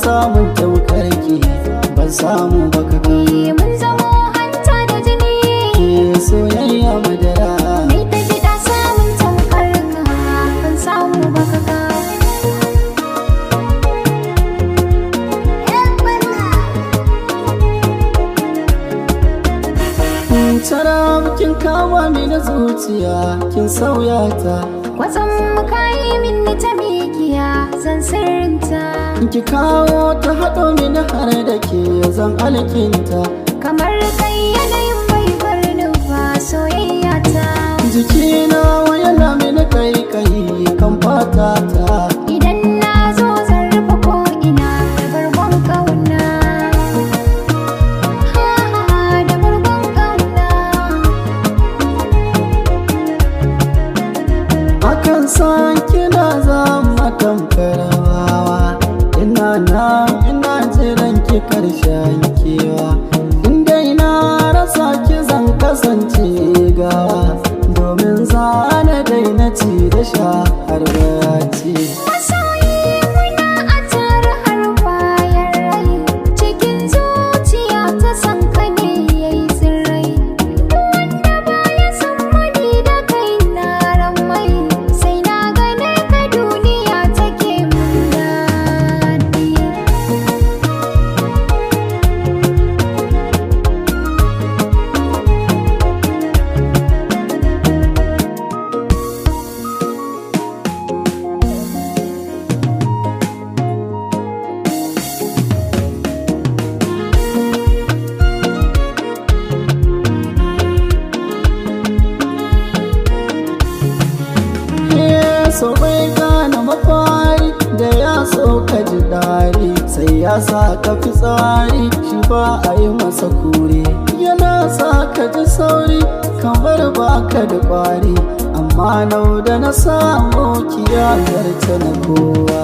samun taukarki ban samu baka ka. Mun zamo hanta da jini, soyayya madara. mai ta gida samun tamkar ka ban samu baka ka. Tara kin kama mini zuciya kin sauya ta, Kwatsam kayi minni ta mikiya zan sirrinta, ki kawo ta haɗo mini har da ke zan alkinta. kamar kai yanayin bai bar ni ba soyayya ta. Jikina yana mini kai kan fata ta, Idan na zo zan rufe ko ina da bargon kauna, da bargon kauna. akan san kina zama tamkar wawa. Ina jiran ki karshen kewa, inda ina rasa ki zan kasance gawa, domin zana daina ci da sha har baci. Masoyi muna a tare har bayan rai, cikin zuciya ta san ka ne yayi tsirrai. Duk wanda baya san mani da kai na ramai, sai na gane ka duniya take mun daɗi. So bai gane mafari da ya so ka ji dari, sai ya sa ka fi tsari shi ba a yi masa kure. Yana sa ka ji sauri kamar baka da kwari, amma nau da na samu kiyayar ta na kowa.